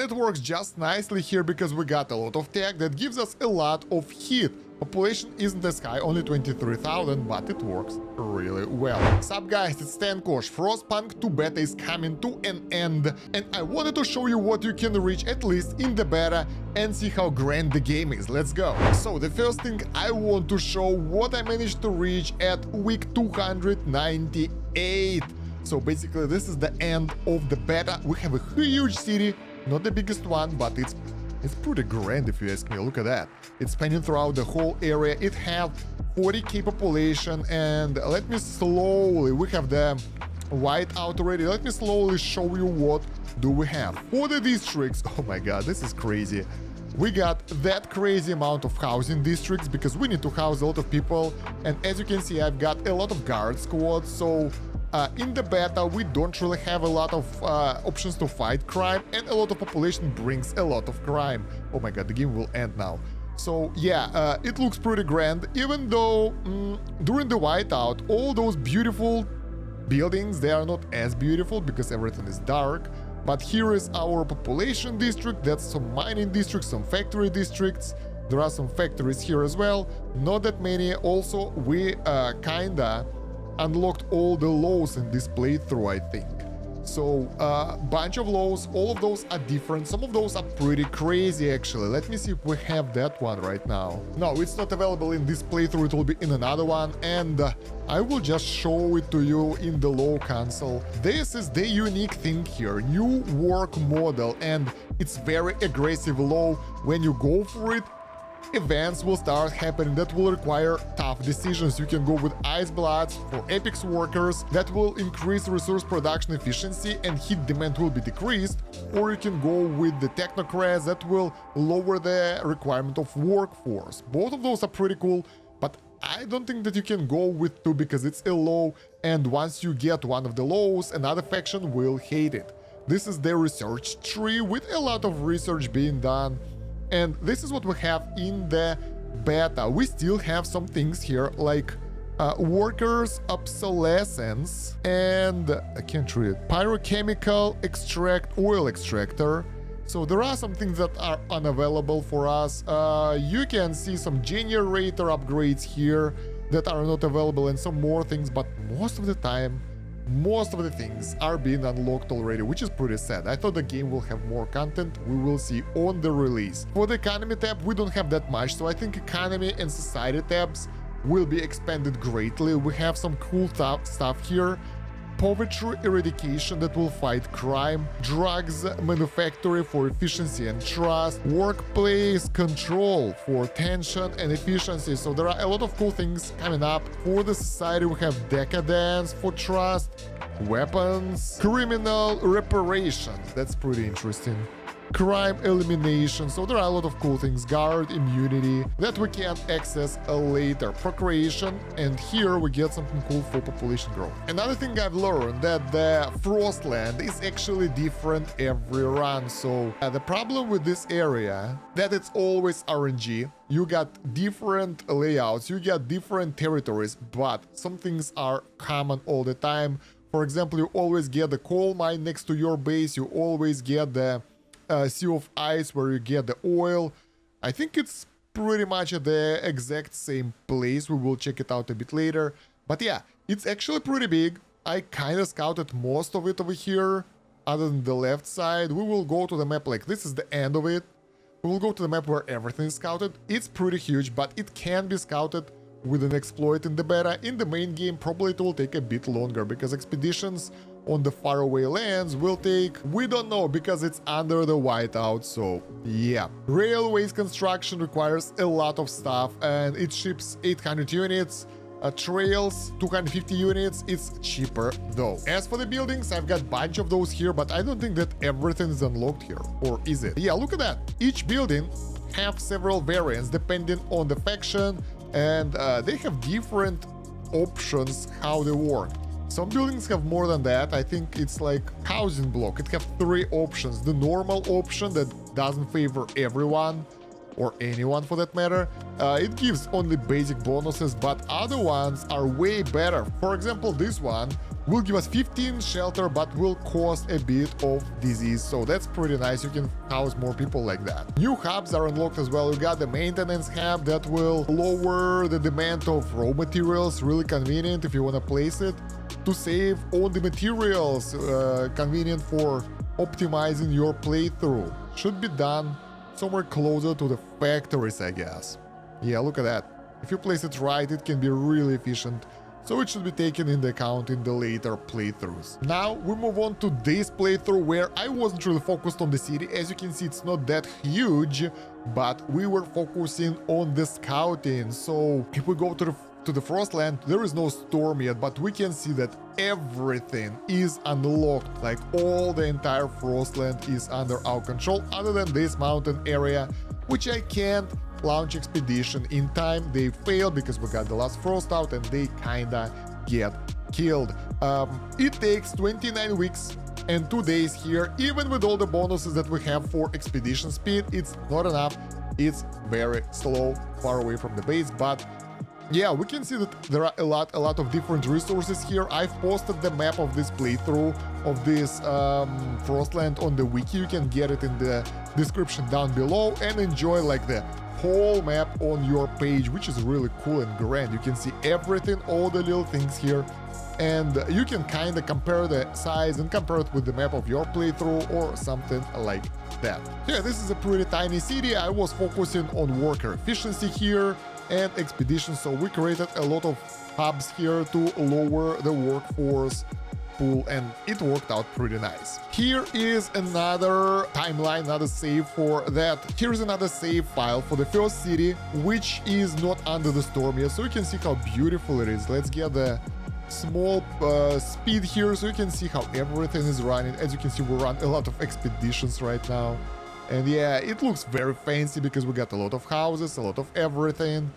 it works just nicely here because we got a lot of tech that gives us a lot of heat. Population isn't as high, only 23,000, but it works really well. Sup guys, it's Kosh. Frostpunk 2 beta is coming to an end, and I wanted to show you what you can reach at least in the beta and see how grand the game is. Let's go. So the first thing I want to show what I managed to reach at week 298. So basically this is the end of the beta. We have a huge city, not the biggest one, but it's pretty grand if you ask me. Look at that. It's spanning throughout the whole area. It have 40k population, and let me slowly, we have the whiteout already. Let me slowly show you what do we have. For the districts, oh my god, this is crazy. We got that crazy amount of housing districts because we need to house a lot of people, and as you can see, I've got a lot of guard squads, so in the beta, we don't really have a lot of options to fight crime, and a lot of population brings a lot of crime. Oh my god, the game will end now. So yeah, it looks pretty grand, even though during the whiteout, all those beautiful buildings, they are not as beautiful because everything is dark. But here is our population district, that's some mining districts, some factory districts. There are some factories here as well, not that many. Also, we kinda unlocked all the laws in this playthrough, I think. So bunch of laws, all of those are different. Some of those are pretty crazy actually. Let me see if we have that one right now. No, it's not available in this playthrough, it will be in another one, and I will just show it to you in the law console. This is the unique thing here, new work model, and it's very aggressive law. When you go for it, events will start happening that will require tough decisions. You can go with Ice Bloods for Epics workers that will increase resource production efficiency and heat demand will be decreased, or you can go with the Technocrats that will lower the requirement of workforce. Both of those are pretty cool, but I don't think that you can go with two because it's a law, and once you get one of the laws, another faction will hate it. This is the research tree with a lot of research being done. And this is what we have in the beta. We still have some things here like workers obsolescence and I can't read it, pyrochemical extract, oil extractor. So there are some things that are unavailable for us. You can see some generator upgrades here that are not available and some more things, but most of the time most of the things are being unlocked already, which is pretty sad. I thought the game will have more content. We will see on the release. For the economy tab, we don't have that much, so I think economy and society tabs will be expanded greatly. We have some cool stuff here. Poverty eradication that will fight crime, drugs manufacturing for efficiency and trust, workplace control for tension and efficiency. So there are a lot of cool things coming up. For the society, we have decadence for trust, weapons, criminal reparations. That's pretty interesting. Crime elimination, so there are a lot of cool things. Guard immunity that we can access later. Procreation, and here we get something cool for population growth. Another thing I've learned that the Frostland is actually different every run. So the problem with this area that it's always RNG. You got different layouts, you get different territories, but some things are common all the time. For example, you always get the coal mine next to your base. You always get the Sea of Ice where you get the oil. I think it's pretty much at the exact same place. We will check it out a bit later. But yeah, it's actually pretty big. I kind of scouted most of it over here, other than the left side. We will go to the map, like this is the end of it. We will go to the map where everything is scouted. It's pretty huge, but it can be scouted with an exploit in the beta. In the main game, probably it will take a bit longer because expeditions on the faraway lands will take, we don't know, because it's under the whiteout. So yeah, railways construction requires a lot of stuff and it ships 800 units. Trails 250 units. It's cheaper though. As for the buildings, I've got a bunch of those here, but I don't think that everything is unlocked here, or is it? Yeah, look at that. Each building have several variants depending on the faction, and they have different options how they work. Some buildings have more than that. I think it's like housing block. It have 3 options. The normal option that doesn't favor everyone or anyone for that matter. It gives only basic bonuses, but other ones are way better. For example, this one will give us 15 shelter, but will cause a bit of disease. So that's pretty nice. You can house more people like that. New hubs are unlocked as well. We got the maintenance hub that will lower the demand of raw materials. Really convenient if you want to place it to save on the materials. Convenient for optimizing your playthrough. Should be done somewhere closer to the factories, I guess. Yeah, look at that. If you place it right, it can be really efficient. So it should be taken into account in the later playthroughs. Now we move on to this playthrough where I wasn't really focused on the city. As you can see, it's not that huge, but we were focusing on the scouting. So if we go to the Frostland, there is no storm yet, but we can see that everything is unlocked. Like all the entire Frostland is under our control, other than this mountain area, which I can't launch expedition in time. They failed because we got the last frost out and they kinda get killed. It takes 29 weeks and 2 days here. Even with all the bonuses that we have for expedition speed, it's not enough. It's very slow, far away from the base, but yeah, we can see that there are a lot of different resources here. I've posted the map of this playthrough of this Frostland on the wiki. You can get it in the description down below and enjoy like the whole map on your page, which is really cool and grand. You can see everything, all the little things here, and you can kind of compare the size and compare it with the map of your playthrough or something like that. Yeah, this is a pretty tiny city. I was focusing on worker efficiency here and expedition, so we created a lot of hubs here to lower the workforce pool, and it worked out pretty nice. Here is another timeline, another save for that. Here's another save file for the first city, which is not under the storm yet, so you can see how beautiful it is. Let's get the small speed here so you can see how everything is running. As you can see, we run a lot of expeditions right now. And yeah, it looks very fancy because we got a lot of houses, a lot of everything.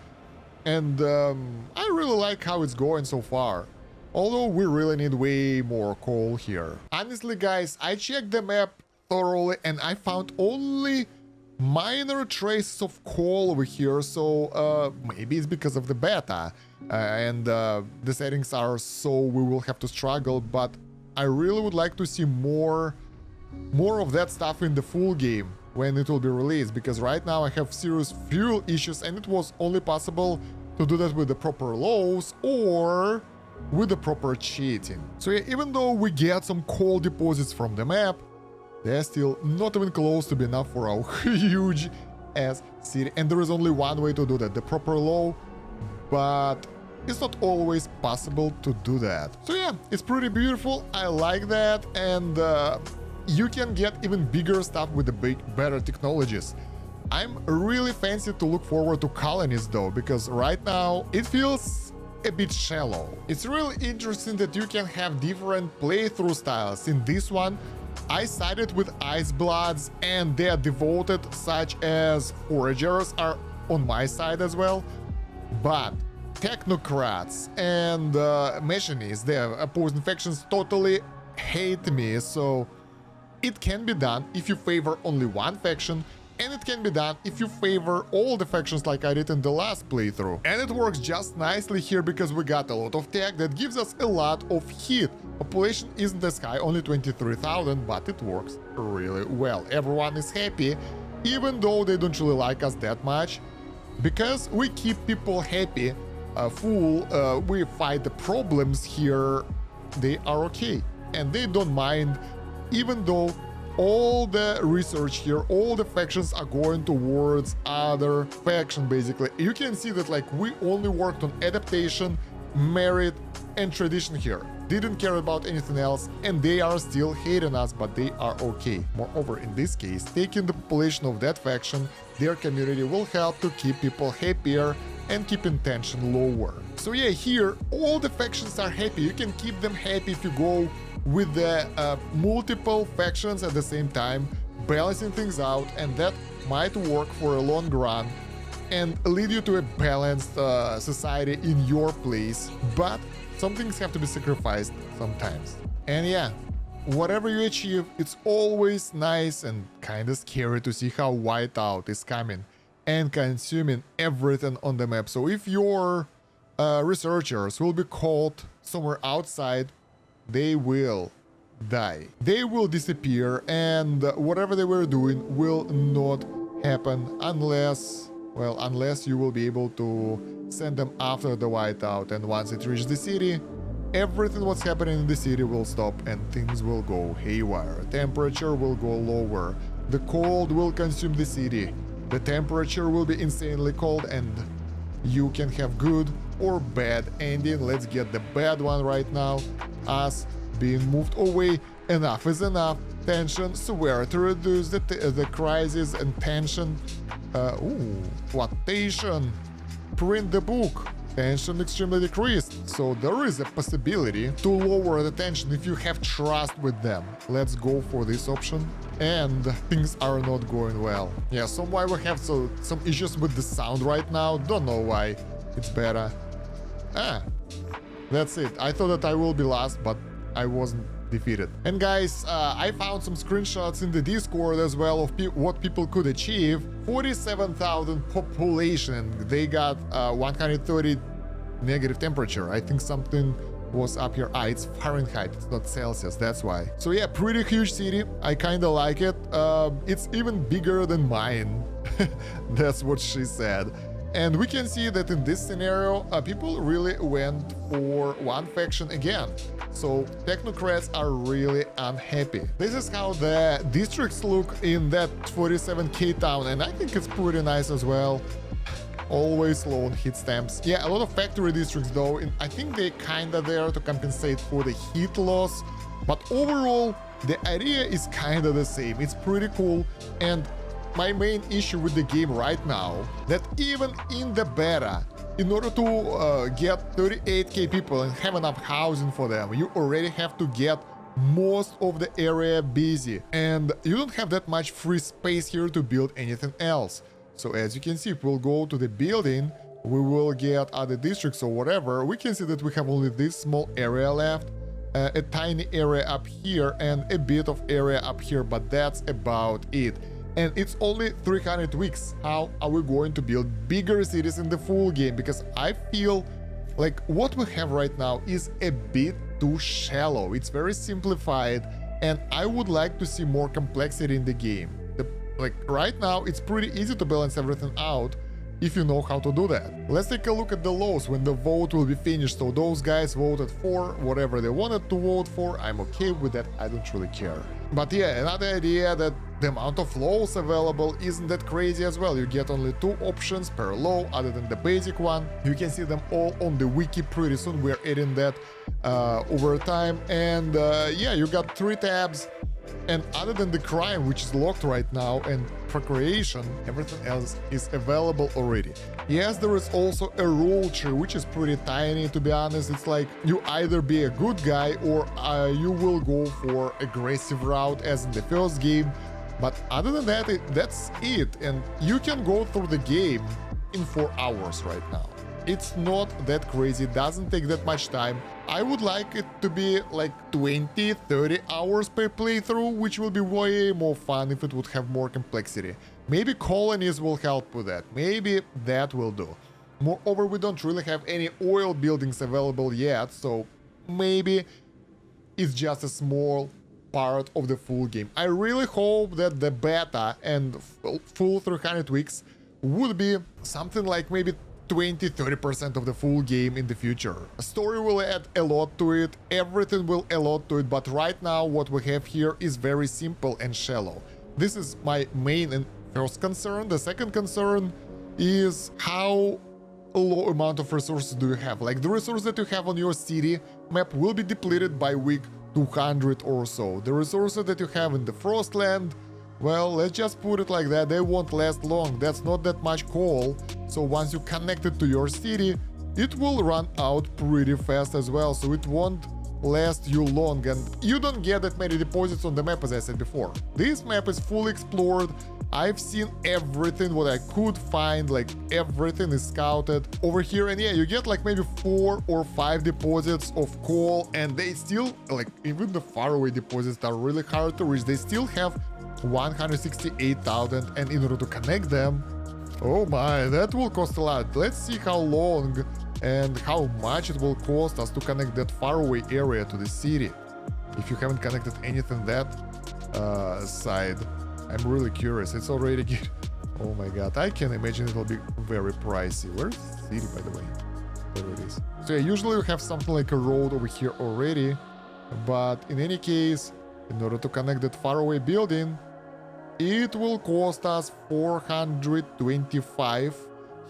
And I really like how it's going so far. Although we really need way more coal here. Honestly, guys, I checked the map thoroughly and I found only minor traces of coal over here. So maybe it's because of the beta and the settings are so we will have to struggle. But I really would like to see more of that stuff in the full game when it will be released, because right now I have serious fuel issues and it was only possible to do that with the proper lows or with the proper cheating. So yeah, even though we get some coal deposits from the map, they're still not even close to be enough for our huge ass city, and there is only one way to do that, the proper low, but it's not always possible to do that. So yeah, it's pretty beautiful, I like that, and you can get even bigger stuff with the better technologies. I'm really fancy to look forward to colonies though, because right now it feels a bit shallow. It's really interesting that you can have different playthrough styles. In this one, I sided with Ice Bloods and they are devoted, such as Foragers are on my side as well. But Technocrats and Machinists, their opposing factions, totally hate me. So it can be done if you favor only one faction, and it can be done if you favor all the factions like I did in the last playthrough. And it works just nicely here because we got a lot of tech that gives us a lot of heat. Population isn't as high, only 23,000, but it works really well. Everyone is happy, even though they don't really like us that much. Because we keep people happy, we fight the problems here, they are okay. And they don't mind, even though all the research here, all the factions are going towards other faction, basically. You can see that like we only worked on adaptation, merit, and tradition here. Didn't care about anything else, and they are still hating us, but they are okay. Moreover, in this case, taking the population of that faction, their community will help to keep people happier and keeping tension lower. So yeah, here all the factions are happy. You can keep them happy if you go with the multiple factions at the same time, balancing things out, and that might work for a long run and lead you to a balanced society in your place. But some things have to be sacrificed sometimes. And yeah, whatever you achieve, it's always nice and kinda scary to see how whiteout is coming and consuming everything on the map. So if your researchers will be called somewhere outside, they will die. They will disappear, and whatever they were doing will not happen unless, well, unless you will be able to send them after the whiteout. And once it reaches the city, everything what's happening in the city will stop and things will go haywire. Temperature will go lower. The cold will consume the city. The temperature will be insanely cold, and you can have good or bad ending. Let's get the bad one right now. Us being moved away. Enough is enough. Tension, swear to reduce the crisis and tension. Flotation. Print the book. Tension extremely decreased. So there is a possibility to lower the tension if you have trust with them. Let's go for this option. And things are not going well. Yeah, why we have some issues with the sound right now. Don't know why. It's better. That's it. I thought that I will be last, but I wasn't defeated. And guys, I found some screenshots in the Discord as well of what people could achieve. 47,000 population. They got 130 negative temperature. I think something was up here. It's Fahrenheit, it's not Celsius, that's why. So yeah, pretty huge city. I kinda like it. It's even bigger than mine. That's what she said. And we can see that in this scenario, people really went for one faction again. So technocrats are really unhappy. This is how the districts look in that 47k town, and I think it's pretty nice as well. Always low on heat stamps. Yeah, a lot of factory districts though, and I think they kinda there to compensate for the heat loss. But overall, the idea is kinda the same. It's pretty cool, and my main issue with the game right now, that even in the beta, in order to get 38k people and have enough housing for them, you already have to get most of the area busy. And you don't have that much free space here to build anything else. So as you can see, if we'll go to the building, we will get other districts or whatever. We can see that we have only this small area left, a tiny area up here, and a bit of area up here, but that's about it. And it's only 300 weeks. How are we going to build bigger cities in the full game? Because I feel like what we have right now is a bit too shallow. It's very simplified, and I would like to see more complexity in the game. Like right now, it's pretty easy to balance everything out if you know how to do that. Let's take a look at the lows when the vote will be finished. So those guys voted for whatever they wanted to vote for. I'm okay with that. I don't really care. But yeah, another idea that the amount of lows available isn't that crazy as well. You get only 2 options per low other than the basic one. You can see them all on the wiki pretty soon. We're adding that over time. And yeah, you got 3 tabs. And other than the crime, which is locked right now, and procreation, everything else is available already. Yes, there is also a rule tree, which is pretty tiny, to be honest. It's like you either be a good guy or you will go for aggressive route as in the first game. But other than that, that's it. And you can go through the game in 4 hours right now. It's not that crazy, it doesn't take that much time. I would like it to be like 20-30 hours per playthrough, which will be way more fun if it would have more complexity. Maybe colonies will help with that, maybe that will do. Moreover, we don't really have any oil buildings available yet, so maybe it's just a small part of the full game. I really hope that the beta and full 300 weeks would be something like maybe 20-30% of the full game in the future. A story will add a lot to it, everything will add a lot to it, but right now what we have here is very simple and shallow. This is my main and first concern. The second concern is how low amount of resources do you have. Like the resources that you have on your city map will be depleted by week 200 or so. The resources that you have in the Frostland, well, let's just put it like that, they won't last long. That's not that much coal. So once you connect it to your city, it will run out pretty fast as well. So it won't last you long, and you don't get that many deposits on the map, as I said before. This map is fully explored. I've seen everything what I could find, like everything is scouted over here, and yeah, you get like maybe 4 or 5 deposits of coal, and they still, like even the faraway deposits are really hard to reach. They still have 168,000, and in order to connect them, oh my, that will cost a lot. Let's see how long and how much it will cost us to connect that faraway area to the city. If you haven't connected anything that side, I'm really curious. It's already good. Oh my god, I can imagine it will be very pricey. Where's the city, by the way? There it is. So yeah, usually we have something like a road over here already, but in any case, in order to connect that faraway building, it will cost us 425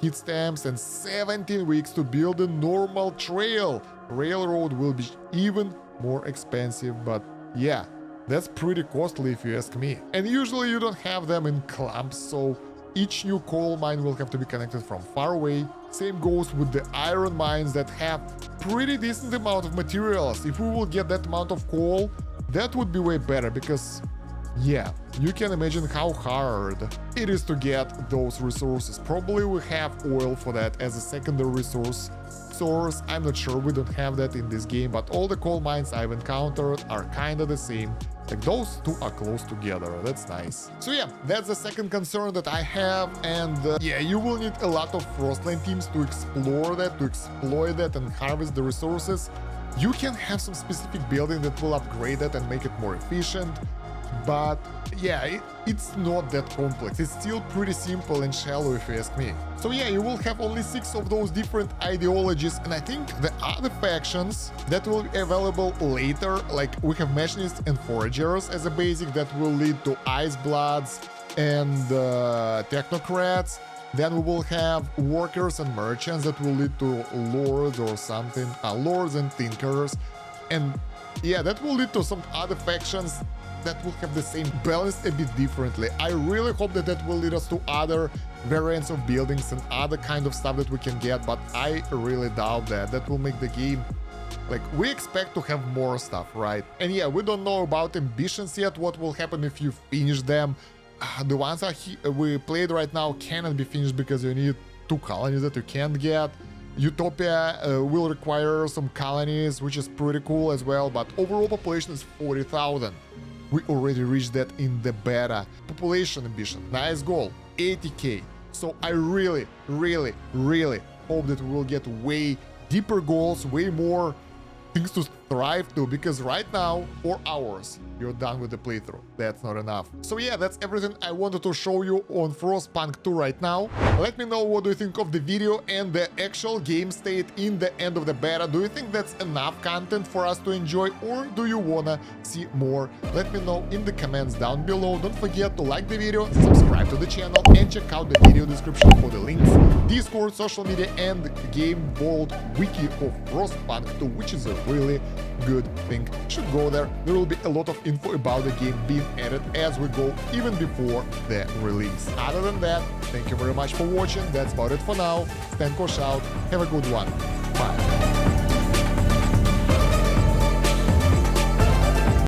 hit stamps and 17 weeks to build a normal trail. Railroad will be even more expensive, but yeah, that's pretty costly if you ask me. And usually you don't have them in clumps, so each new coal mine will have to be connected from far away. Same goes with the iron mines that have pretty decent amount of materials. If we will get that amount of coal, that would be way better, because yeah, you can imagine how hard it is to get those resources. Probably we have oil for that as a secondary resource source. I'm not sure, we don't have that in this game, but all the coal mines I've encountered are kinda the same. Like, those two are close together, that's nice. So yeah, that's the second concern that I have, and yeah, you will need a lot of Frostland teams to explore that, to exploit that and harvest the resources. You can have some specific building that will upgrade that and make it more efficient, but yeah, it's not that complex. It's still pretty simple and shallow if you ask me. So yeah, you will have only 6 of those different ideologies, and I think the other factions that will be available later, like we have Machinists and Foragers as a basic, that will lead to Icebloods and Technocrats. Then we will have Workers and Merchants that will lead to Lords or something, Lords and Tinkerers. And yeah, that will lead to some other factions that will have the same balance a bit differently. I really hope that that will lead us to other variants of buildings and other kind of stuff that we can get, but I really doubt that. That will make the game, like, we expect to have more stuff, right? And yeah, we don't know about ambitions yet, what will happen if you finish them. The ones we played right now cannot be finished because you need 2 colonies that you can't get. Utopia will require some colonies, which is pretty cool as well, but overall population is 40,000. We already reached that in the beta. Population ambition, nice goal, 80k. So I really, really, really hope that we will get way deeper goals, way more things to thrive to, because right now, 4 hours, you're done with the playthrough. That's not enough. So yeah, that's everything I wanted to show you on Frostpunk 2 right now. Let me know what do you think of the video and the actual game state in the end of the beta. Do you think that's enough content for us to enjoy, or do you wanna see more? Let me know in the comments down below. Don't forget to like the video, subscribe to the channel, and check out the video description for the links, Discord, social media, and the Game Vault wiki of Frostpunk 2, which is a really good thing. You should go there. There will be a lot of info about the game being added as we go, even before the release. Other than that, thank you very much for watching. That's about it for now. Kosh out. Have a good one. Bye.